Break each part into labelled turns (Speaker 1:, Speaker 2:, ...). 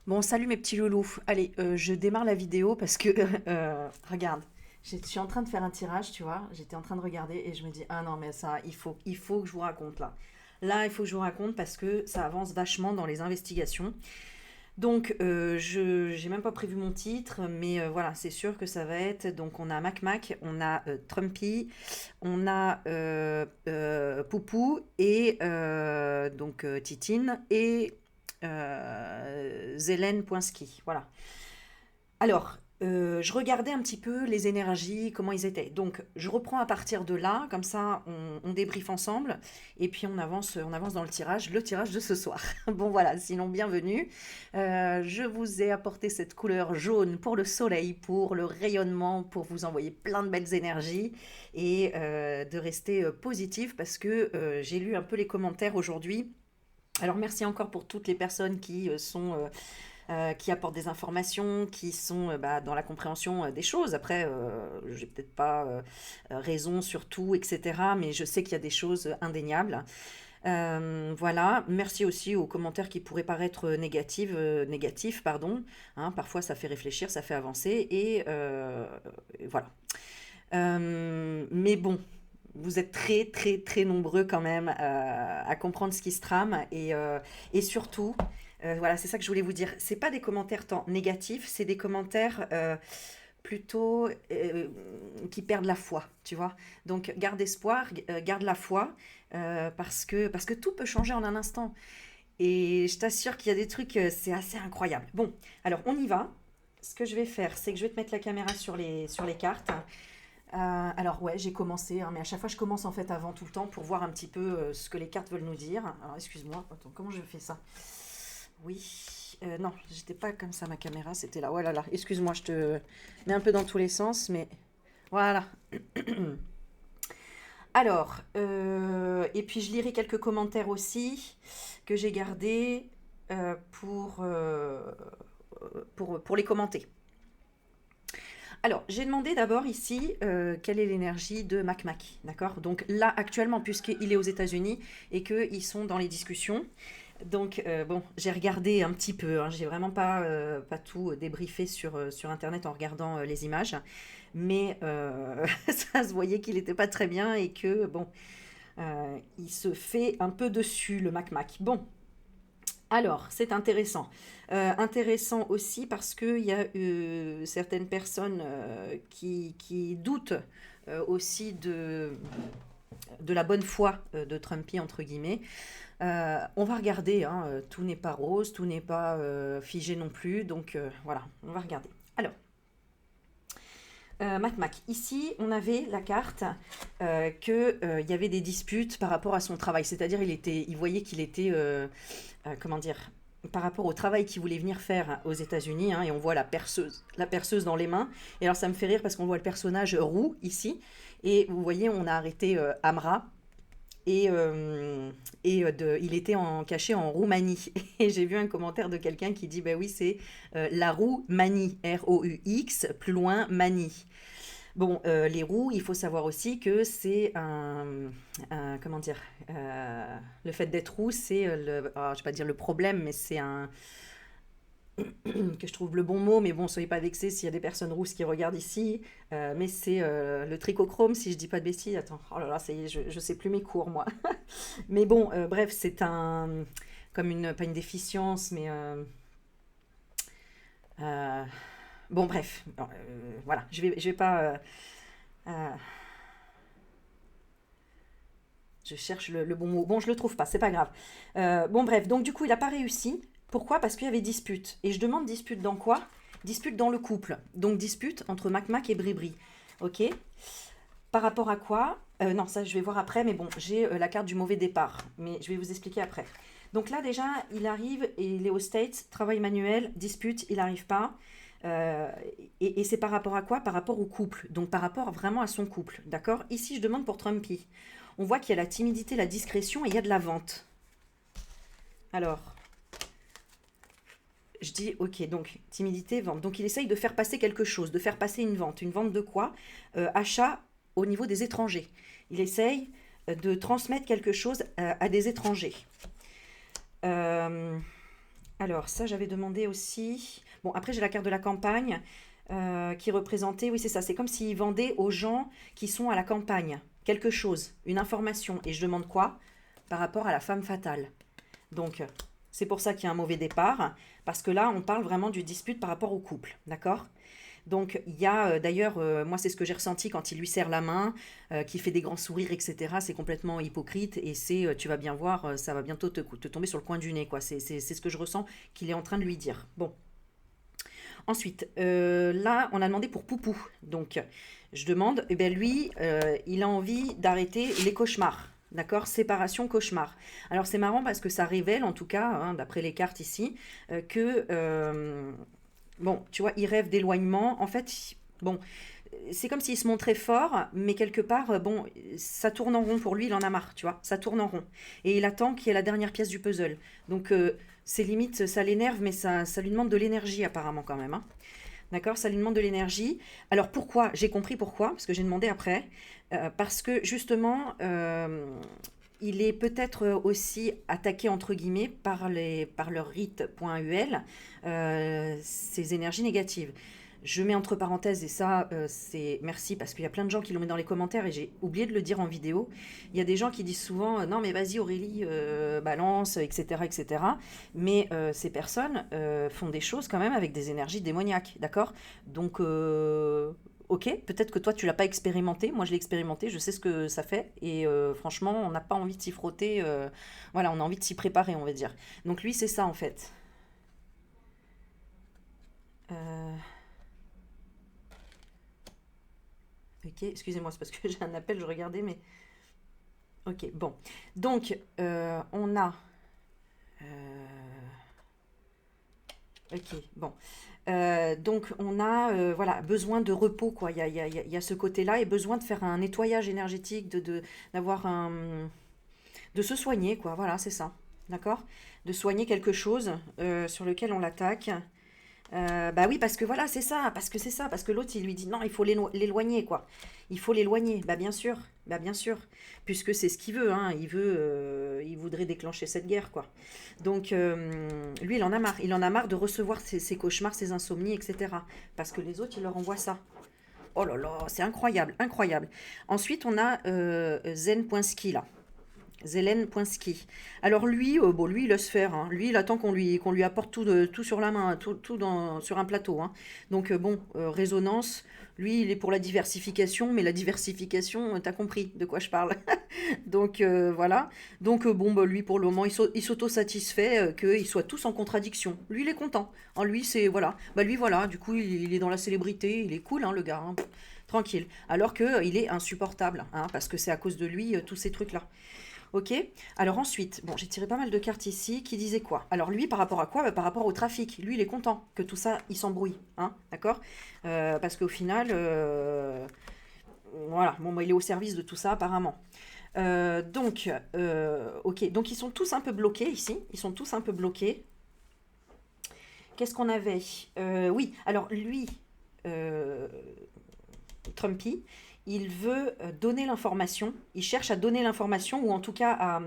Speaker 1: Bon, salut mes petits loulous. Allez, je démarre la vidéo parce que, regarde, je suis en train de faire un tirage, tu vois. J'étais en train de regarder et je me dis, ah non, mais ça, il faut que je vous raconte là. Là, il faut que je vous raconte parce que ça avance vachement dans les investigations. Donc, je j'ai même pas prévu mon titre, mais voilà, c'est sûr que ça va être. Donc, on a Mac Mac, on a Trumpy, on a Poupou et donc Titine et Zelen.ski. Voilà. Alors, je regardais un petit peu les énergies, comment ils étaient. Donc, je reprends à partir de là, comme ça, on débriefe ensemble, et puis on avance dans le tirage de ce soir. Bon, voilà, sinon, bienvenue. Je vous ai apporté cette couleur jaune pour le soleil, pour le rayonnement, pour vous envoyer plein de belles énergies, et de rester positif, parce que j'ai lu un peu les commentaires aujourd'hui. Alors merci encore pour toutes les personnes qui apportent des informations, qui sont bah, dans la compréhension des choses. Après, j'ai peut-être pas raison sur tout, etc. Mais je sais qu'il y a des choses indéniables. Voilà. Merci aussi aux commentaires qui pourraient paraître négatifs, pardon. Hein, parfois, ça fait réfléchir, ça fait avancer, et voilà. Mais bon, vous êtes très très très nombreux quand même à comprendre ce qui se trame et surtout, voilà, c'est ça que je voulais vous dire. C'est pas des commentaires tant négatifs, c'est des commentaires plutôt qui perdent la foi, tu vois. Donc garde espoir, garde la foi, parce que tout peut changer en un instant. Et je t'assure qu'il y a des trucs, c'est assez incroyable. Bon, alors on y va. Ce que je vais faire, c'est que je vais te mettre la caméra sur les cartes. Alors ouais, j'ai commencé, hein, mais à chaque fois je commence en fait avant tout le temps pour voir un petit peu ce que les cartes veulent nous dire. Alors excuse-moi, attends, comment je fais ça? Oui, non, j'étais pas comme ça ma caméra, c'était là. Oh là là, excuse-moi, je te mets un peu dans tous les sens, mais voilà. Alors, et puis je lirai quelques commentaires aussi que j'ai gardés pour les commenter. Alors, j'ai demandé d'abord ici quelle est l'énergie de MacMac, d'accord? Donc là, actuellement, puisqu'il est aux États-Unis et qu'ils sont dans les discussions, donc bon, j'ai regardé un petit peu, hein, j'ai vraiment pas tout débriefé sur Internet en regardant les images, mais ça se voyait qu'il n'était pas très bien et que, bon, il se fait un peu dessus, le MacMac. Bon, alors, c'est intéressant. Intéressant aussi parce qu'il y a certaines personnes qui doutent aussi de la bonne foi de Trumpy, entre guillemets. On va regarder, hein, tout n'est pas rose, tout n'est pas figé non plus, donc voilà, on va regarder. Alors, Mac Mac. Ici, on avait la carte qu'il y avait des disputes par rapport à son travail. C'est-à-dire, il voyait qu'il était, comment dire, par rapport au travail qu'il voulait venir faire aux États-Unis, hein, et on voit la perceuse dans les mains. Et alors, ça me fait rire parce qu'on voit le personnage roux ici. Et vous voyez, on a arrêté Amra. Il était caché en Roumanie. Et j'ai vu un commentaire de quelqu'un qui dit, bah oui, c'est la Roumanie, R-O-U-X, plus loin, Manie. Bon, les roues, il faut savoir aussi que c'est comment dire, le fait d'être roux, c'est je vais pas dire le problème, mais c'est que je trouve le bon mot, mais bon, soyez pas vexés s'il y a des personnes rousses qui regardent ici, mais c'est le trichochrome, si je dis pas de bêtises. Attends, oh là là, ça y est, je sais plus mes cours, moi. Mais bon, bref, c'est comme pas une déficience, mais euh, bon, bref, voilà, je vais pas. Euh, Je cherche le bon mot. Bon, je le trouve pas, c'est pas grave. Bon, bref, donc du coup, il n'a pas réussi. Pourquoi? Parce qu'il y avait dispute. Et je demande dispute dans quoi? Dispute dans le couple. Donc dispute entre Mac Mac et Bribri. Ok? Par rapport à quoi? Non, ça je vais voir après, mais bon, j'ai la carte du mauvais départ. Mais je vais vous expliquer après. Donc là, déjà, il arrive et il est au States, travail manuel, dispute, il n'arrive pas. Euh, et c'est par rapport à quoi? Par rapport au couple. Donc par rapport vraiment à son couple. D'accord? Ici, je demande pour Trumpy. On voit qu'il y a la timidité, la discrétion et il y a de la vente. Alors, je dis, ok, donc timidité, vente. Donc il essaye de faire passer quelque chose, de faire passer une vente. Une vente de quoi? Achat au niveau des étrangers. Il essaye de transmettre quelque chose à des étrangers. Euh, Alors, ça, j'avais demandé aussi. Bon, après, j'ai la carte de la campagne qui représentait, oui, c'est ça, c'est comme s'ils vendaient aux gens qui sont à la campagne quelque chose, une information. Et je demande quoi? Par rapport à la femme fatale. Donc, c'est pour ça qu'il y a un mauvais départ, parce que là, on parle vraiment du dispute par rapport au couple, d'accord? Donc, il y a d'ailleurs, moi, c'est ce que j'ai ressenti quand il lui serre la main, qu'il fait des grands sourires, etc. C'est complètement hypocrite et tu vas bien voir, ça va bientôt te tomber sur le coin du nez, quoi. C'est ce que je ressens qu'il est en train de lui dire. Bon, ensuite, là, on a demandé pour Poupou. Donc, je demande, eh bien lui, il a envie d'arrêter les cauchemars. D'accord? Séparation, cauchemar. Alors, c'est marrant parce que ça révèle, en tout cas, hein, d'après les cartes ici, que, bon, tu vois, il rêve d'éloignement. En fait, bon, c'est comme s'il se montrait fort, mais quelque part, bon, ça tourne en rond pour lui, il en a marre, tu vois, ça tourne en rond. Et il attend qu'il y ait la dernière pièce du puzzle. Donc, c'est limite, ça l'énerve, mais ça lui demande de l'énergie apparemment quand même, hein. D'accord? Ça lui demande de l'énergie. Alors pourquoi? J'ai compris pourquoi, parce que j'ai demandé après. Parce que justement, il est peut-être aussi attaqué, entre guillemets, par leur rite.ul, ces énergies négatives. Je mets entre parenthèses, et ça, c'est merci, parce qu'il y a plein de gens qui l'ont mis dans les commentaires, et j'ai oublié de le dire en vidéo. Il y a des gens qui disent souvent, non mais vas-y Aurélie, balance, etc., etc. Mais ces personnes font des choses quand même avec des énergies démoniaques, d'accord? Donc, ok, peut-être que toi tu l'as pas expérimenté, moi je l'ai expérimenté, je sais ce que ça fait, et franchement, on n'a pas envie de s'y frotter, voilà, on a envie de s'y préparer, on va dire. Donc lui, c'est ça en fait. Euh, ok, excusez-moi, c'est parce que j'ai un appel, je regardais, mais... Ok, bon. Donc, on a... euh, ok, bon. Donc on a voilà, besoin de repos, quoi. Il y a ce côté-là et besoin de faire un nettoyage énergétique, d'avoir un... de se soigner, quoi. Voilà, c'est ça. D'accord? De soigner quelque chose sur lequel on l'attaque. Bah oui, parce que voilà, c'est ça, parce que c'est ça, parce que l'autre, il lui dit non, il faut l'éloigner, quoi. Il faut l'éloigner, bah bien sûr, puisque c'est ce qu'il veut, hein. Il voudrait déclencher cette guerre, quoi. Donc, lui, il en a marre de recevoir ses cauchemars, ses insomnies, etc. Parce que les autres, ils leur envoient ça. Oh là là, c'est incroyable, incroyable. Ensuite, on a Zen.ski, là. Zelen.ski. Alors lui, bon, lui, il laisse faire, hein. Lui, il attend qu'on lui apporte tout sur la main, sur un plateau, hein. Donc bon, résonance. Lui, il est pour la diversification, mais la diversification, t'as compris de quoi je parle. Donc voilà. Donc bon, bah, lui, pour le moment, il s'auto-satisfait qu'ils soient tous en contradiction. Lui, il est content. En lui, c'est voilà. Bah lui, voilà. Du coup, il est dans la célébrité. Il est cool, hein, le gars, hein. Tranquille. Alors que il est insupportable, hein, parce que c'est à cause de lui tous ces trucs-là. Ok. Alors ensuite, bon, j'ai tiré pas mal de cartes ici qui disaient quoi? Alors lui, par rapport à quoi? Bah, par rapport au trafic. Lui, il est content que tout ça, il s'embrouille, hein, d'accord? Parce qu'au final, voilà, bon, bah, il est au service de tout ça apparemment. Ok, donc ils sont tous un peu bloqués ici. Ils sont tous un peu bloqués. Qu'est-ce qu'on avait? Oui, alors lui, euh, Trumpy, il veut donner l'information, il cherche à donner l'information ou en tout cas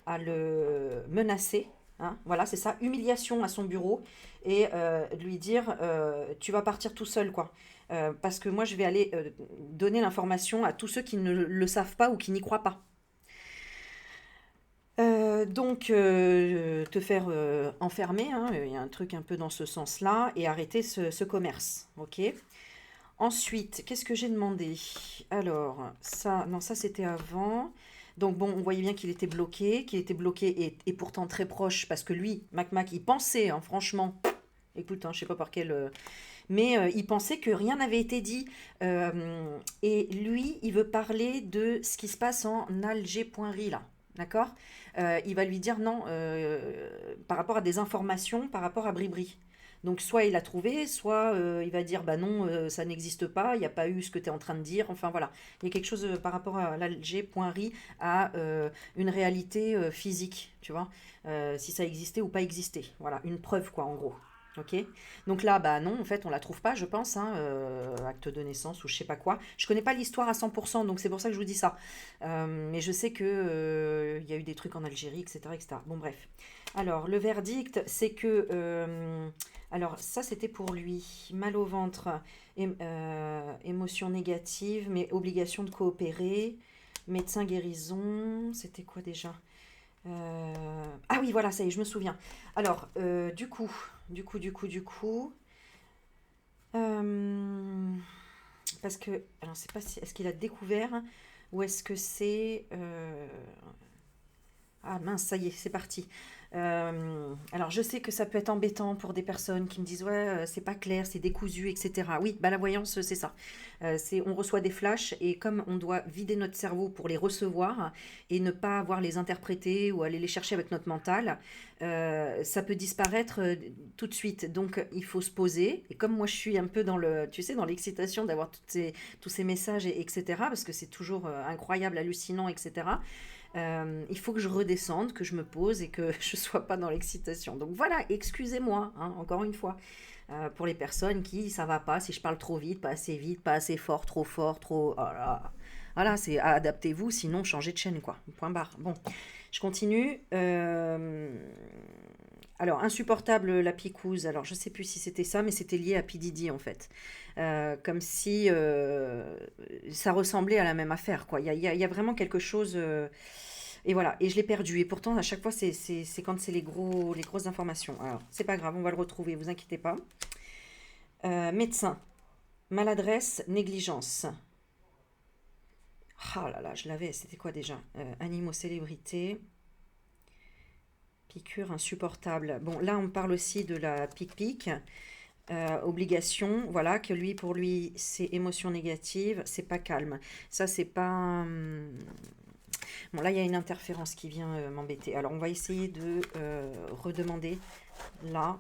Speaker 1: à le menacer. Hein, voilà, c'est ça, humiliation à son bureau et lui dire tu vas partir tout seul, quoi. Parce que moi je vais aller donner l'information à tous ceux qui ne le savent pas ou qui n'y croient pas. Donc, te faire enfermer, hein, il y a un truc un peu dans ce sens-là, et arrêter ce commerce, ok? Ensuite, qu'est-ce que j'ai demandé? Alors, ça, non, ça c'était avant. Donc bon, on voyait bien qu'il était bloqué et pourtant très proche, parce que lui, Mac, il pensait, hein, franchement, écoute, hein, je sais pas par quel... mais il pensait que rien n'avait été dit. Et lui, il veut parler de ce qui se passe en Alger.ri, là. D'accord? Il va lui dire non par rapport à des informations, par rapport à Bribri. Donc soit il a trouvé, soit il va dire bah non, ça n'existe pas, il n'y a pas eu ce que tu es en train de dire. Enfin voilà, il y a quelque chose par rapport à l'Alger.ri à une réalité physique, tu vois, si ça existait ou pas existait. Voilà, une preuve quoi en gros. Ok. Donc là, bah non, en fait, on la trouve pas, je pense, hein, acte de naissance ou je sais pas quoi. Je connais pas l'histoire à 100%, donc c'est pour ça que je vous dis ça. Mais je sais que il y a eu des trucs en Algérie, etc., etc. Bon, bref. Alors, le verdict, c'est que... alors, ça, c'était pour lui. Mal au ventre, émotion négative, mais obligation de coopérer. Médecin guérison, c'était quoi déjà? Ah oui, voilà, ça y est, je me souviens. Alors, du coup... euh, parce que... Alors, c'est pas si... Est-ce qu'il a découvert ou est-ce que c'est... Ah mince, ça y est, c'est parti. Alors, je sais que ça peut être embêtant pour des personnes qui me disent ouais, c'est pas clair, c'est décousu, etc. Oui, bah la voyance, c'est ça. On reçoit des flashs et comme on doit vider notre cerveau pour les recevoir et ne pas avoir les interpréter ou aller les chercher avec notre mental, ça peut disparaître tout de suite. Donc, il faut se poser. Et comme moi, je suis un peu dans le, tu sais, dans l'excitation d'avoir tous ces messages, etc. Parce que c'est toujours incroyable, hallucinant, etc. Il faut que je redescende, que je me pose et que je ne sois pas dans l'excitation. Donc voilà, excusez-moi, hein, encore une fois, pour les personnes qui, ça va pas, si je parle trop vite, pas assez fort, trop... Oh là. Voilà, c'est adaptez-vous, sinon changez de chaîne, quoi. Point barre. Bon, je continue. Alors, insupportable la picouse. Alors, je sais plus si c'était ça, mais c'était lié à P. Diddy, en fait. Comme si ça ressemblait à la même affaire, quoi. Il y a vraiment quelque chose... et voilà, et je l'ai perdu. Et pourtant, à chaque fois, c'est quand c'est les grosses informations. Alors, c'est pas grave, on va le retrouver, vous inquiétez pas. Médecin, maladresse, négligence. Ah là là, je l'avais, c'était quoi déjà? Animaux, célébrités, piqûre insupportable. Bon, là, on parle aussi de la pique-pique. Obligation, voilà, que lui, pour lui, c'est émotion négative, c'est pas calme. Ça, c'est pas. Bon, là, il y a une interférence qui vient m'embêter. Alors, on va essayer de redemander là.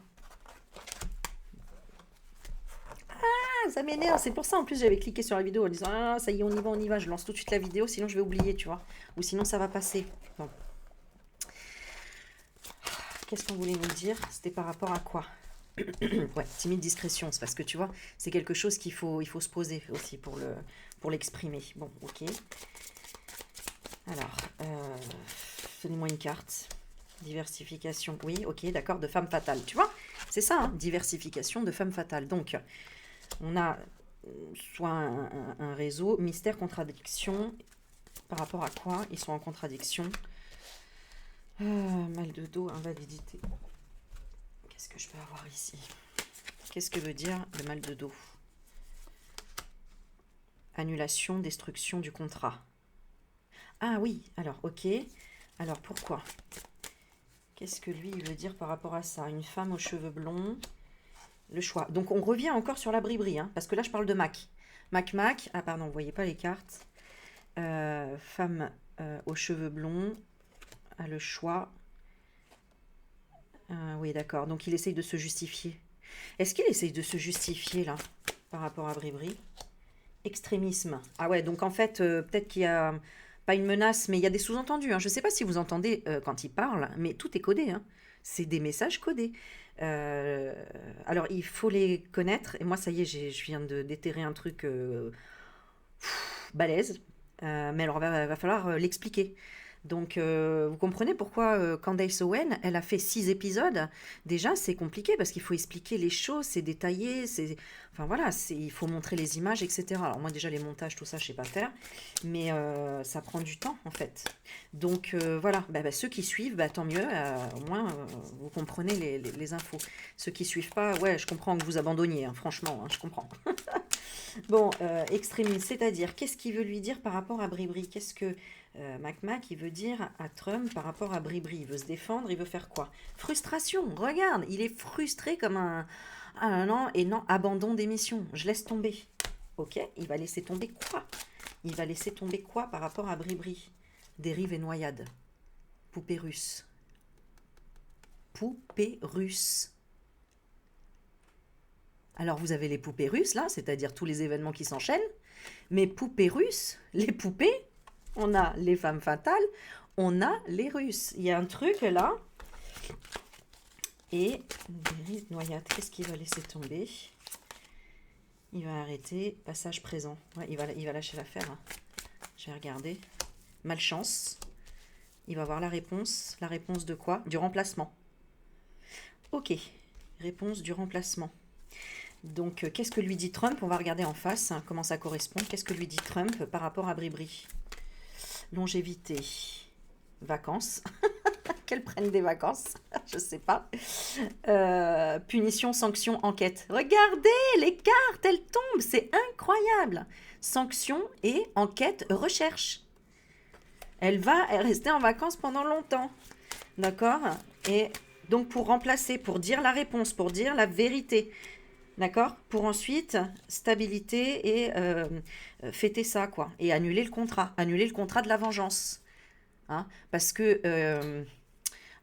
Speaker 1: Ah, ça m'énerve, c'est pour ça en plus j'avais cliqué sur la vidéo en disant ah, ça y est, on y va, je lance tout de suite la vidéo, sinon je vais oublier, tu vois. Ou sinon ça va passer. Bon, qu'est-ce qu'on voulait nous dire? C'était par rapport à quoi? Ouais, timide discrétion, c'est parce que tu vois, c'est quelque chose il faut se poser aussi pour l'exprimer. Bon, ok. Alors, donnez-moi une carte. Diversification, oui, ok, d'accord, de femme fatale. Tu vois, c'est ça, hein, diversification de femme fatale. Donc, on a soit un réseau, mystère, contradiction. Par rapport à quoi ils sont en contradiction? Mal de dos, invalidité. Qu'est-ce que je peux avoir ici? Qu'est-ce que veut dire le mal de dos? Annulation, destruction du contrat. Ah oui, alors ok. Alors pourquoi? Qu'est-ce que lui il veut dire par rapport à ça? Une femme aux cheveux blonds. Le choix. Donc on revient encore sur la briberie, hein, parce que là je parle de Mac. Mac. Ah pardon, vous voyez pas les cartes. Femme aux cheveux blonds. A le choix. Oui, d'accord. Donc il essaye de se justifier. Est-ce qu'il essaye de se justifier là par rapport à Bribri? Extrémisme. Ah ouais, donc en fait, peut-être qu'il y a pas une menace, mais il y a des sous-entendus, hein. Je ne sais pas si vous entendez quand il parle, mais tout est codé, hein. C'est des messages codés. Euh, alors, il faut les connaître. Et moi, ça y est, je viens de déterrer un truc balèze. Mais alors, va falloir l'expliquer. Donc, vous comprenez pourquoi Candace Owen, elle a fait 6 épisodes. Déjà, c'est compliqué parce qu'il faut expliquer les choses, c'est détaillé, c'est... Enfin voilà, il faut montrer les images, etc. Alors moi, déjà, les montages, tout ça, je sais pas faire. Mais ça prend du temps, en fait. Donc, voilà. Ceux qui suivent, tant mieux. Au moins, vous comprenez les infos. Ceux qui suivent pas, ouais, je comprends que vous abandonniez, hein, franchement, hein, je comprends. Bon, extrémiste, c'est-à-dire, qu'est-ce qu'il veut lui dire par rapport à Bribri? Qu'est-ce que Mac, il veut dire à Trump par rapport à Bribri? Il veut se défendre, il veut faire quoi? Frustration, regarde, il est frustré comme un an et non, abandon d'émission, je laisse tomber. Ok, il va laisser tomber quoi? Il va laisser tomber quoi par rapport à Bribri? Dérive et noyade. Poupée russe. Poupée russe. Alors vous avez les poupées russes là, c'est-à-dire tous les événements qui s'enchaînent, mais poupées russes, les poupées, on a les femmes fatales, on a les Russes. Il y a un truc là. Et Dérive noyade, qu'est-ce qu'il va laisser tomber? Il va arrêter. Passage présent. Ouais, il va lâcher l'affaire, hein. Je vais regarder. Malchance. Il va voir la réponse. La réponse de quoi? Du remplacement. Ok, réponse du remplacement. Donc, qu'est-ce que lui dit Trump? On va regarder en face hein, comment ça correspond. Qu'est-ce que lui dit Trump par rapport à Bribri? Longévité, vacances, qu'elle prenne des vacances, je sais pas. Punition, sanction, enquête. Regardez, les cartes, elles tombent, c'est incroyable. Sanction et enquête, recherche. Elle va rester en vacances pendant longtemps. D'accord? Et donc pour remplacer, pour dire la réponse, pour dire la vérité. D'accord? Pour ensuite, stabilité et fêter ça, quoi. Et annuler le contrat. Annuler le contrat de la vengeance. Hein? Parce que...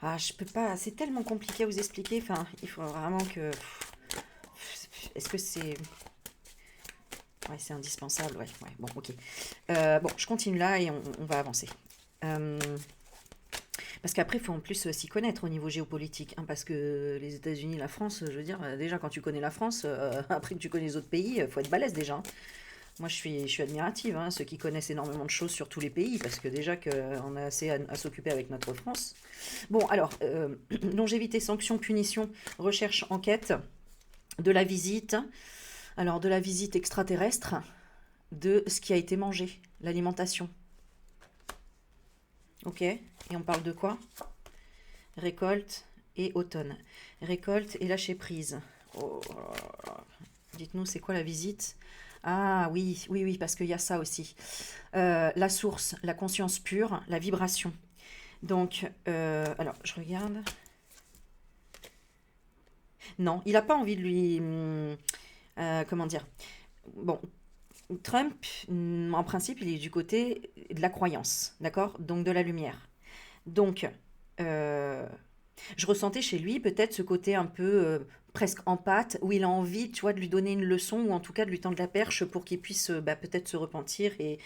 Speaker 1: je peux pas... C'est tellement compliqué à vous expliquer. Enfin, il faut vraiment que... Est-ce que c'est... Ouais, c'est indispensable. Ouais, ouais. Bon, ok. Bon, je continue là et on va avancer. Parce qu'après, il faut en plus s'y connaître au niveau géopolitique. Hein, parce que les États-Unis, la France, je veux dire, déjà, quand tu connais la France, après que tu connais les autres pays, il faut être balèze déjà. Hein. Moi, je suis admirative, hein, ceux qui connaissent énormément de choses sur tous les pays, parce que déjà qu'on a assez à s'occuper avec notre France. Bon, alors, longévité, sanction, punition, recherche, enquête, de la visite. Alors, de la visite extraterrestre, de ce qui a été mangé, l'alimentation. Ok, et on parle de quoi? Récolte et automne. Récolte et lâcher prise. Oh, dites-nous, c'est quoi la visite? Ah oui, oui, oui, parce qu'il y a ça aussi. La source, la conscience pure, la vibration. Donc, alors, je regarde. Non, il n'a pas envie de lui... comment dire? Bon, Trump, en principe, il est du côté de la croyance, d'accord? Donc de la lumière. Donc, euh, je ressentais chez lui peut-être ce côté un peu presque empathe, où il a envie, tu vois, de lui donner une leçon, ou en tout cas de lui tendre la perche pour qu'il puisse peut-être se repentir et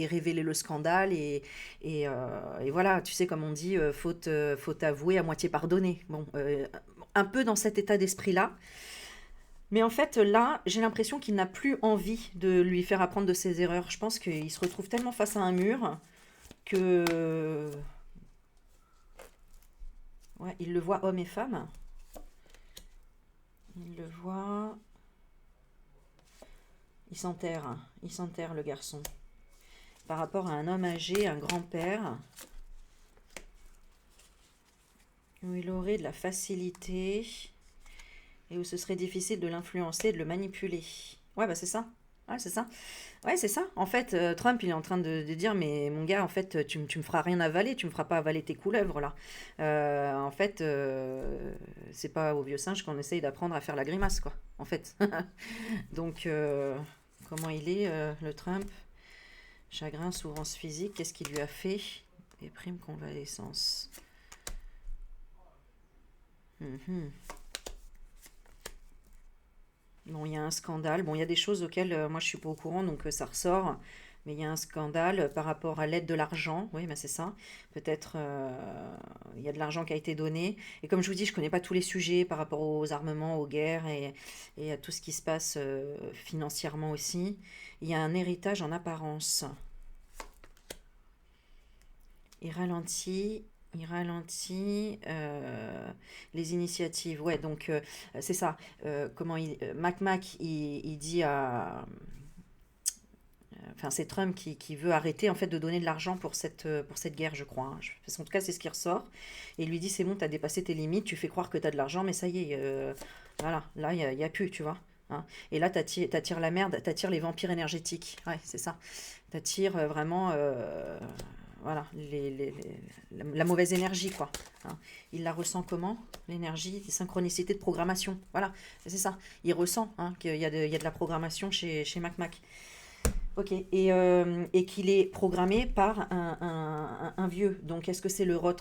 Speaker 1: révéler le scandale. Et voilà, tu sais, comme on dit, faute avouée, à moitié pardonnée. Bon, un peu dans cet état d'esprit-là. Mais en fait, là, j'ai l'impression qu'il n'a plus envie de lui faire apprendre de ses erreurs. Je pense qu'il se retrouve tellement face à un mur que... Ouais, il le voit homme et femme. Il le voit... Il s'enterre le garçon. Par rapport à un homme âgé, un grand-père, où il aurait de la facilité et où ce serait difficile de l'influencer, de le manipuler. Ouais, bah c'est ça. Ouais, c'est ça. Ouais, c'est ça. En fait, Trump, il est en train de dire, mais mon gars, en fait, tu me feras rien avaler, tu me feras pas avaler tes couleuvres, là. En fait, c'est pas au vieux singe qu'on essaye d'apprendre à faire la grimace, quoi, en fait. Donc, comment il est, le Trump? Chagrin, souffrance physique, qu'est-ce qu'il lui a fait? Déprime, convalescence. Mhm. Bon, il y a un scandale. Bon, il y a des choses auxquelles moi je suis pas au courant, donc ça ressort. Mais il y a un scandale par rapport à l'aide de l'argent. Oui, ben c'est ça. Peut-être il y a de l'argent qui a été donné. Et comme je vous dis, je connais pas tous les sujets par rapport aux armements, aux guerres et à tout ce qui se passe financièrement aussi. Il y a un héritage en apparence. Il ralentit. Il ralentit les initiatives. Ouais, donc c'est ça. Mac Mac, il dit à, enfin, c'est Trump qui veut arrêter en fait de donner de l'argent pour cette guerre, je crois. Hein. Parce qu'en tout cas, c'est ce qui ressort. Et il lui dit, c'est bon, t'as dépassé tes limites, tu fais croire que t'as de l'argent, mais ça y est, voilà, là, il y a plus, tu vois. Hein. Et là, t'attires la merde, t'attires les vampires énergétiques. Ouais, c'est ça. T'attires vraiment, voilà, la mauvaise énergie, quoi. Hein. Il la ressent comment? L'énergie, des synchronicités de programmation. Voilà, c'est ça. Il ressent hein, il y a de la programmation chez Mac Mac. Ok, et qu'il est programmé par un vieux. Donc, est-ce que c'est le Rot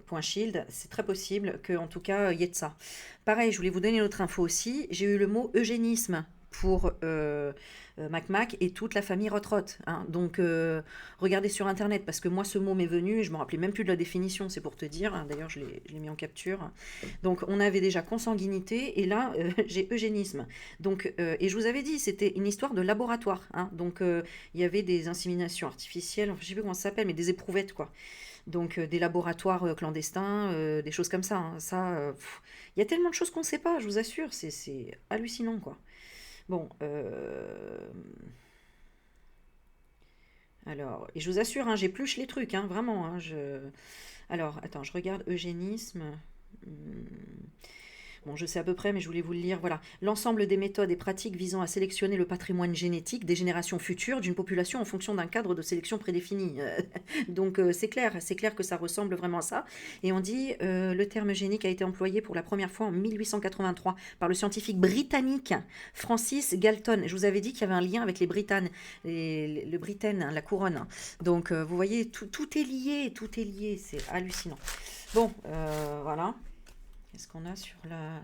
Speaker 1: point Shield? C'est très possible qu'en tout cas, il y ait de ça. Pareil, je voulais vous donner une autre info aussi. J'ai eu le mot eugénisme. pour Mac et toute la famille Roth-Roth, hein. Donc, regardez sur Internet, parce que moi, ce mot m'est venu, et je me rappelais même plus de la définition, c'est pour te dire, hein. D'ailleurs, je l'ai mis en capture. Donc, on avait déjà consanguinité, et là, j'ai eugénisme. Donc, et je vous avais dit, c'était une histoire de laboratoire, hein. Donc, il y avait des inséminations artificielles, enfin, je sais plus comment ça s'appelle, mais des éprouvettes, quoi. Donc, des laboratoires clandestins, des choses comme ça, hein. Ça, il y a tellement de choses qu'on ne sait pas, je vous assure, c'est hallucinant, quoi. Bon, alors, et je vous assure, hein, j'épluche les trucs, hein, vraiment, hein, Alors, attends, je regarde eugénisme. Hmm. Bon, je sais à peu près, mais je voulais vous le lire. Voilà. L'ensemble des méthodes et pratiques visant à sélectionner le patrimoine génétique des générations futures d'une population en fonction d'un cadre de sélection prédéfini. Donc, c'est clair que ça ressemble vraiment à ça. Et on dit, le terme génique a été employé pour la première fois en 1883 par le scientifique britannique Francis Galton. Je vous avais dit qu'il y avait un lien avec les Britannes, le Britain, hein, la couronne, hein. Donc, vous voyez, tout est lié, c'est hallucinant. Bon, voilà. Qu'est-ce qu'on a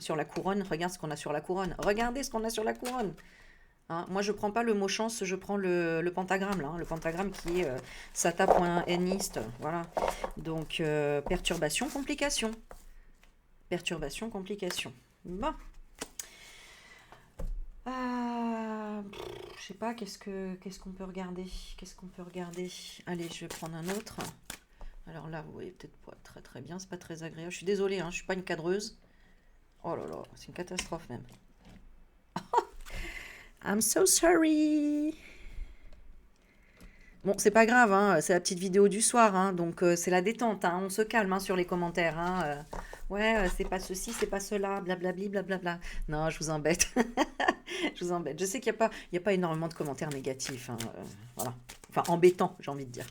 Speaker 1: sur la couronne? Regarde ce qu'on a sur la couronne. Regardez ce qu'on a sur la couronne. Hein, moi, je prends pas le mot chance, je prends le pentagramme, là, hein, le pentagramme qui est sata.nist. Voilà. Donc, perturbation, complication. Perturbation, complication. Bon. Je sais pas, qu'est-ce qu'on peut regarder? Qu'est-ce qu'on peut regarder? Allez, je vais prendre un autre. Alors là, vous voyez peut-être pas très très bien, c'est pas très agréable. Je suis désolée, hein, je suis pas une cadreuse. Oh là là, c'est une catastrophe même. I'm so sorry. Bon, c'est pas grave, hein, c'est la petite vidéo du soir, hein, donc c'est la détente, hein, on se calme, hein, sur les commentaires, hein, ouais, c'est pas ceci, c'est pas cela, blablabli, blablabla. Non, je vous embête. Je vous embête. Je sais qu'il y a pas énormément de commentaires négatifs, hein, voilà. Enfin, embêtants, j'ai envie de dire.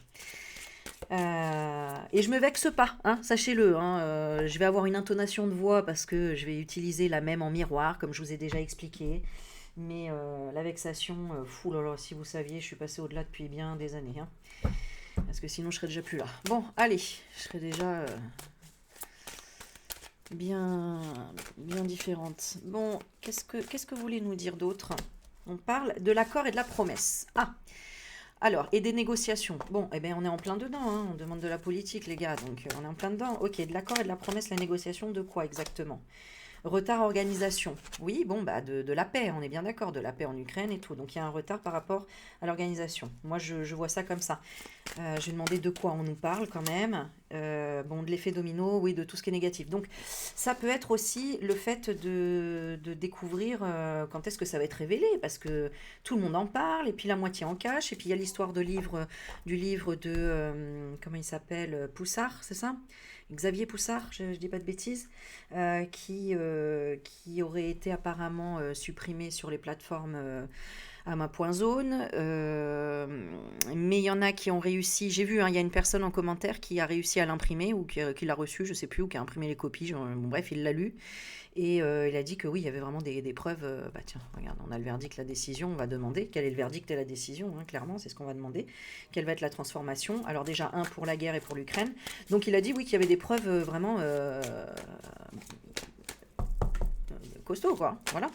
Speaker 1: Et je me vexe pas, hein, sachez-le, hein, je vais avoir une intonation de voix parce que je vais utiliser la même en miroir, comme je vous ai déjà expliqué. Mais la vexation, fou là là, si vous saviez, je suis passée au-delà depuis bien des années, hein. Parce que sinon, je serais déjà plus là. Bon, allez, je serais déjà bien, bien différente. Bon, qu'est-ce que vous voulez nous dire d'autre? On parle de l'accord et de la promesse. Ah, alors, et des négociations. Bon, eh bien, on est en plein dedans, hein. On demande de la politique, les gars, donc on est en plein dedans. Ok, de l'accord et de la promesse, la négociation de quoi exactement? Retard organisation. Oui, bon, bah de la paix, on est bien d'accord, de la paix en Ukraine et tout. Donc il y a un retard par rapport à l'organisation. Moi, je vois ça comme ça. Je vais demander de quoi on nous parle quand même. Bon, de l'effet domino, oui, de tout ce qui est négatif. Donc ça peut être aussi le fait de découvrir quand est-ce que ça va être révélé, parce que tout le monde en parle, et puis la moitié en cache, et puis il y a l'histoire du livre de, comment il s'appelle, Poussard, c'est ça? Xavier Poussard, je ne dis pas de bêtises, qui aurait été apparemment supprimé sur les plateformes à ma point zone. Mais il y en a qui ont réussi. J'ai vu, hein, il y a une personne en commentaire qui a réussi à l'imprimer ou qui l'a reçu, je ne sais plus, ou qui a imprimé les copies. Bon, bref, il l'a lu. Et il a dit que oui, il y avait vraiment des preuves. Bah tiens, regarde, on a le verdict, la décision. On va demander quel est le verdict et la décision, hein, clairement, c'est ce qu'on va demander. Quelle va être la transformation? Alors déjà, un pour la guerre et pour l'Ukraine. Donc il a dit oui qu'il y avait des preuves vraiment costauds, quoi. Voilà.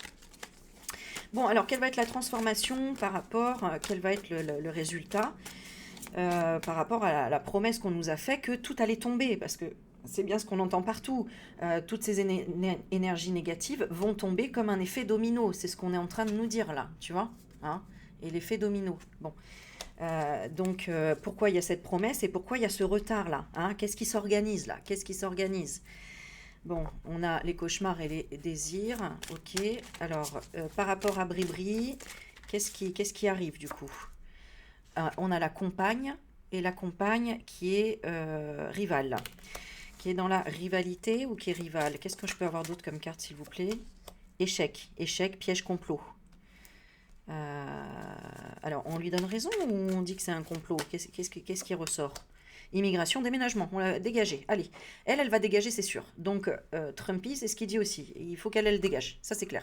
Speaker 1: Bon, alors quelle va être la transformation par rapport, quel va être le résultat par rapport à la promesse qu'on nous a fait que tout allait tomber? Parce que c'est bien ce qu'on entend partout. Toutes ces énergies négatives vont tomber comme un effet domino. C'est ce qu'on est en train de nous dire là, tu vois, hein, et l'effet domino. Bon. Donc, pourquoi il y a cette promesse et pourquoi il y a ce retard là, hein? Qu'est-ce qui s'organise là? Qu'est-ce qui s'organise? Bon, on a les cauchemars et les désirs. Ok. Alors, par rapport à Bribri, qu'est-ce qui arrive du coup? On a la compagne et la compagne qui est rivale. Qui est dans la rivalité ou qui est rivale? Qu'est-ce que je peux avoir d'autre comme carte, s'il vous plaît? Échec. Échec, piège, complot. Alors, on lui donne raison ou on dit que c'est un complot? Qu'est-ce qui ressort? Immigration, déménagement, on l'a dégagé. Allez, elle va dégager, c'est sûr. Donc, Trumpy, c'est ce qu'il dit aussi. Il faut qu'elle dégage, ça c'est clair.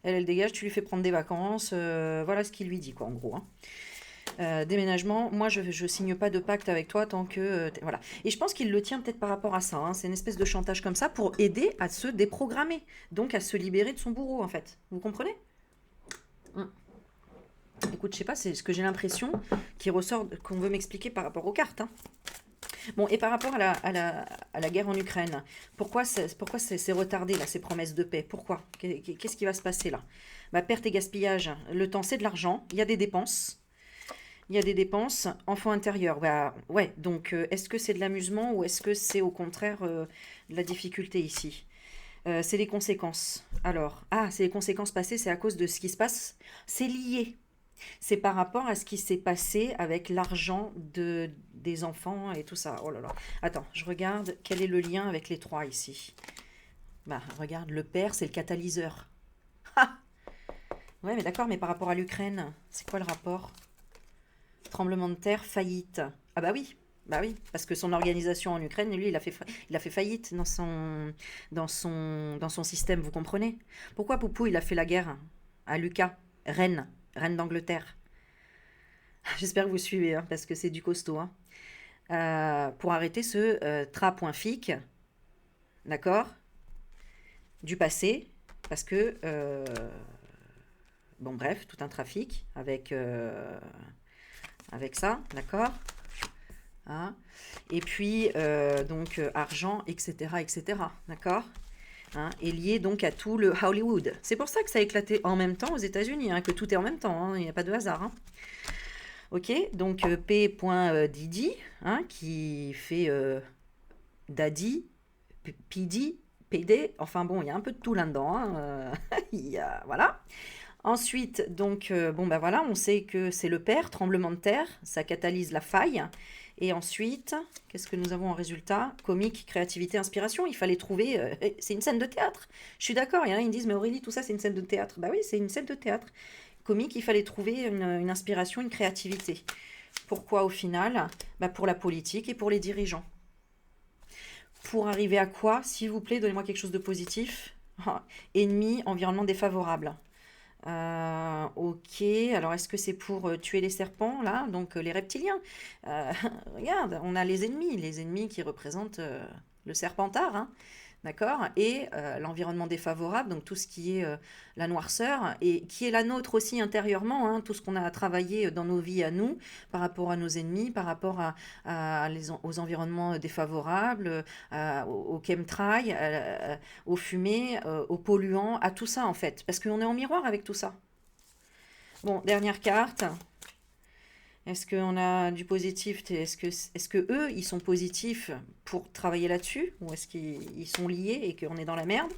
Speaker 1: Elle dégage, tu lui fais prendre des vacances, voilà ce qu'il lui dit, quoi, en gros, hein. Déménagement, moi je signe pas de pacte avec toi tant que... voilà. Et je pense qu'il le tient peut-être par rapport à ça, hein. C'est une espèce de chantage comme ça pour aider à se déprogrammer, donc à se libérer de son bourreau, en fait. Vous comprenez? Mm. Écoute, je sais pas, c'est ce que j'ai l'impression qui ressort, qu'on veut m'expliquer par rapport aux cartes, hein. Bon, et par rapport à la guerre en Ukraine, pourquoi c'est retardé, là, ces promesses de paix? Pourquoi? Qu'est-ce qui va se passer là? Bah, perte et gaspillage. Le temps, c'est de l'argent. Il y a des dépenses. Il y a des dépenses. Enfant intérieur. Bah, ouais, donc est-ce que c'est de l'amusement ou est-ce que c'est au contraire de la difficulté ici? C'est les conséquences. Alors, c'est les conséquences passées, c'est à cause de ce qui se passe. C'est lié. C'est par rapport à ce qui s'est passé avec l'argent des enfants et tout ça. Oh là là. Attends, je regarde quel est le lien avec les trois ici. Bah, regarde, le père, c'est le catalyseur. Ah. Ouais, mais d'accord, mais par rapport à l'Ukraine, c'est quoi le rapport? Tremblement de terre, faillite. Ah bah oui, parce que son organisation en Ukraine, lui, il a fait faillite dans son système, vous comprenez? Pourquoi Poupou, il a fait la guerre à Lucas, reine d'Angleterre? J'espère que vous suivez, hein, parce que c'est du costaud, hein. Pour arrêter ce trapoinfique, d'accord, du passé, parce que, bon bref, tout un trafic avec ça, d'accord, hein. Et puis, donc, argent, etc., d'accord, hein, est lié donc à tout le Hollywood. C'est pour ça que ça a éclaté en même temps aux États-Unis, hein, que tout est en même temps, hein, il n'y a pas de hasard, hein. Ok, donc P. Didi, hein, qui fait Daddy, PD, PD, enfin bon, il y a un peu de tout là-dedans, hein, voilà. Ensuite, donc, bon, bah voilà, on sait que c'est le père, tremblement de terre, ça catalyse la faille. Et ensuite, qu'est-ce que nous avons en résultat? Comique, créativité, inspiration. Il fallait trouver. C'est une scène de théâtre. Je suis d'accord. Il y en a qui me disent, mais Aurélie, tout ça, c'est une scène de théâtre. Bah oui, c'est une scène de théâtre. Comique, il fallait trouver une inspiration, une créativité. Pourquoi au final? Bah pour la politique et pour les dirigeants. Pour arriver à quoi? S'il vous plaît, donnez-moi quelque chose de positif. Ennemi, environnement défavorable. Ok, alors est-ce que c'est pour tuer les serpents, là, donc les reptiliens? Euh, Regarde, on a les ennemis qui représentent le serpentard, hein, d'accord? Et l'environnement défavorable, donc tout ce qui est la noirceur, et qui est la nôtre aussi intérieurement, hein, tout ce qu'on a travaillé dans nos vies à nous, par rapport à nos ennemis, par rapport aux environnements défavorables, aux chemtrails, aux fumées, aux polluants, à tout ça en fait, parce qu'on est en miroir avec tout ça. Bon, dernière carte. Est-ce qu'on a du positif? Est-ce que eux, ils sont positifs pour travailler là-dessus? Ou est-ce qu'ils sont liés et qu'on est dans la merde?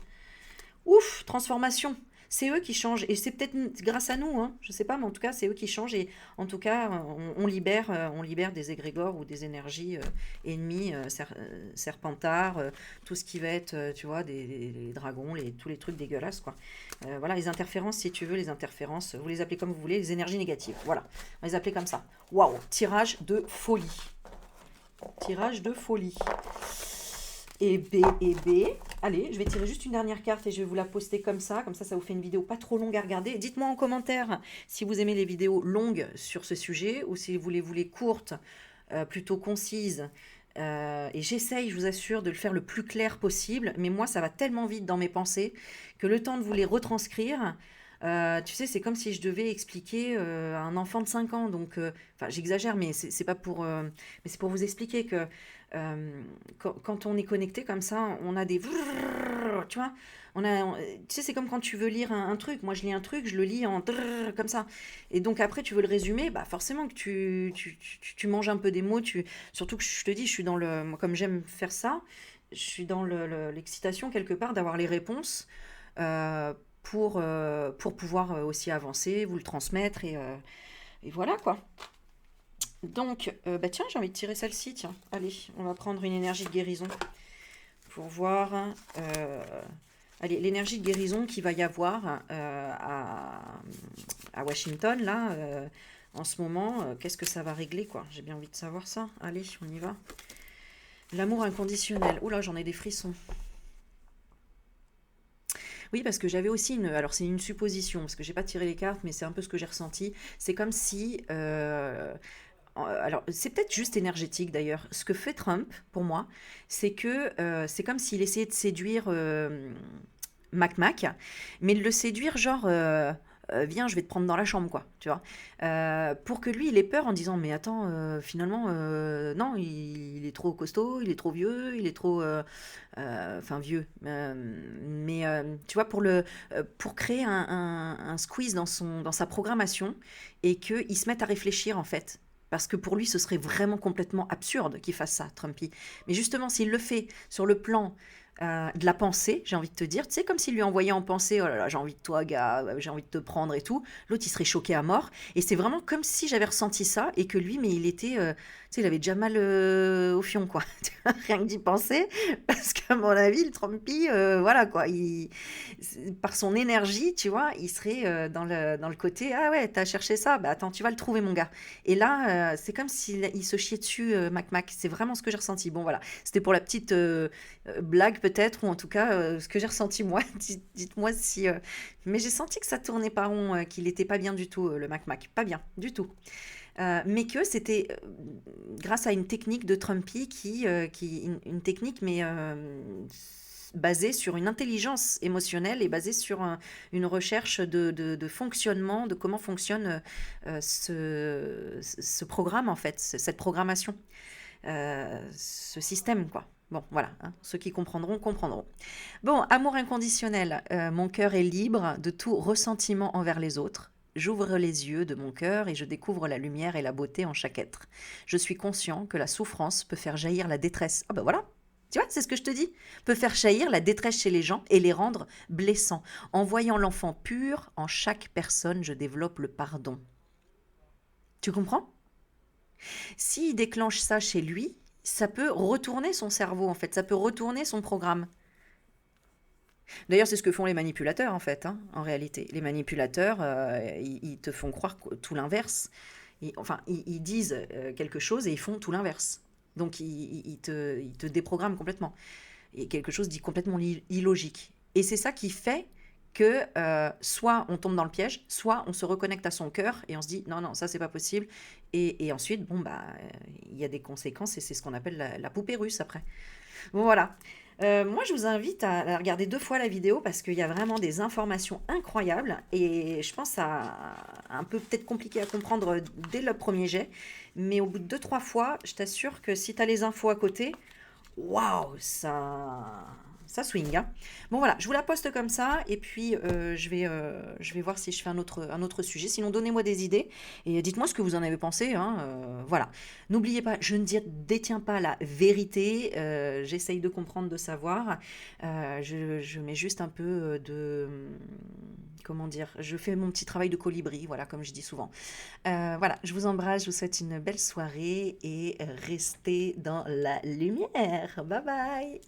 Speaker 1: Ouf, transformation. C'est eux qui changent. Et c'est peut-être grâce à nous, hein. Je sais pas, mais en tout cas, c'est eux qui changent. Et en tout cas, on libère des égrégores ou des énergies ennemies, serpentards, tout ce qui va être, tu vois, des dragons, tous les trucs dégueulasses, quoi. Voilà, les interférences, si tu veux, les interférences, vous les appelez comme vous voulez, les énergies négatives. Voilà, on va les appeler comme ça. Waouh, tirage de folie. Tirage de folie. Et B. Allez, je vais tirer juste une dernière carte et je vais vous la poster comme ça ça vous fait une vidéo pas trop longue à regarder. Dites-moi en commentaire si vous aimez les vidéos longues sur ce sujet ou si vous les courtes, plutôt concises. Et j'essaye, je vous assure, de le faire le plus clair possible. Mais moi, ça va tellement vite dans mes pensées que le temps de vous les retranscrire, tu sais, c'est comme si je devais expliquer à un enfant de 5 ans. Donc, enfin, j'exagère, mais c'est pas pour, mais c'est pour vous expliquer que quand on est connecté comme ça, on a des, tu vois, tu sais, c'est comme quand tu veux lire un truc. Moi, je lis un truc, je le lis comme ça. Et donc après, tu veux le résumer, bah forcément que tu manges un peu des mots. Surtout que je te dis, je suis dans moi, comme j'aime faire ça, je suis dans l'excitation quelque part d'avoir les réponses. euh, pour pouvoir aussi avancer, vous le transmettre et voilà quoi. Donc, bah tiens, j'ai envie de tirer celle-ci, tiens. Allez, on va prendre une énergie de guérison pour voir. Allez, l'énergie de guérison qu'il va y avoir à Washington, là, en ce moment, qu'est-ce que ça va régler, quoi? J'ai bien envie de savoir ça. Allez, on y va. L'amour inconditionnel. Oula, j'en ai des frissons. Oui, parce que j'avais aussi une. Alors, c'est une supposition, parce que j'ai pas tiré les cartes, mais c'est un peu ce que j'ai ressenti. C'est comme si. Alors, c'est peut-être juste énergétique d'ailleurs. Ce que fait Trump, pour moi, c'est que c'est comme s'il essayait de séduire Mac, mais de le séduire genre viens, je vais te prendre dans la chambre, quoi, tu vois. Pour que lui, il ait peur en disant, mais attends, finalement, non, il est trop costaud, il est trop vieux, il est trop, enfin vieux, mais tu vois, pour créer un squeeze dans sa programmation et qu'il se mette à réfléchir en fait. Parce que pour lui, ce serait vraiment complètement absurde qu'il fasse ça, Trumpy. Mais justement, s'il le fait sur le plan de la pensée, j'ai envie de te dire, tu sais, comme s'il lui envoyait en pensée, oh là là, j'ai envie de toi, gars, j'ai envie de te prendre et tout, l'autre, il serait choqué à mort. Et c'est vraiment comme si j'avais ressenti ça et que lui, mais il était, tu sais, il avait déjà mal au fion, quoi. Rien que d'y penser, parce qu'à mon avis, le Trumpy, voilà, quoi, par son énergie, tu vois, il serait dans le côté, ah ouais, t'as cherché ça, bah attends, tu vas le trouver, mon gars. Et là, c'est comme s'il il se chiait dessus, Mac Mac. C'est vraiment ce que j'ai ressenti. Bon, voilà, c'était pour la petite blague peut-être, ou en tout cas ce que j'ai ressenti moi. Dites-moi si... Mais j'ai senti que ça tournait pas rond, qu'il était pas bien du tout, le Mac Mac. Pas bien, du tout. Mais que c'était grâce à une technique de Trumpy une technique mais basée sur une intelligence émotionnelle et basée sur une recherche de fonctionnement, de comment fonctionne ce programme en fait, cette programmation, ce système quoi. Bon, voilà, hein, ceux qui comprendront, comprendront. Bon, amour inconditionnel. Mon cœur est libre de tout ressentiment envers les autres. J'ouvre les yeux de mon cœur et je découvre la lumière et la beauté en chaque être. Je suis conscient que la souffrance peut faire jaillir la détresse. Ah ben voilà, tu vois, c'est ce que je te dis. Peut faire jaillir la détresse chez les gens et les rendre blessants. En voyant l'enfant pur, en chaque personne, je développe le pardon. Tu comprends? S'il déclenche ça chez lui, ça peut retourner son cerveau en fait, ça peut retourner son programme. D'ailleurs, c'est ce que font les manipulateurs, en fait, hein, en réalité. Les manipulateurs, ils te font croire tout l'inverse. Enfin, ils disent quelque chose et ils font tout l'inverse. Donc, ils te déprogramment complètement. Et quelque chose dit complètement illogique. Et c'est ça qui fait que soit on tombe dans le piège, soit on se reconnecte à son cœur et on se dit non, non, ça c'est pas possible. Et ensuite, bon, bah, il y a des conséquences et c'est ce qu'on appelle la poupée russe après. Bon, voilà. Moi, je vous invite à regarder 2 fois la vidéo parce qu'il y a vraiment des informations incroyables et je pense à un peu peut-être compliqué à comprendre dès le premier jet, mais au bout de 2, 3 fois, je t'assure que si tu as les infos à côté, waouh, ça swing, hein. Bon voilà, je vous la poste comme ça et puis je vais voir si je fais un autre sujet. Sinon, donnez-moi des idées et dites-moi ce que vous en avez pensé, hein, voilà. N'oubliez pas, je ne détiens pas la vérité. J'essaye de comprendre, de savoir. Je mets juste un peu comment dire, je fais mon petit travail de colibri, voilà, comme je dis souvent. Voilà, je vous embrasse, je vous souhaite une belle soirée et restez dans la lumière. Bye bye.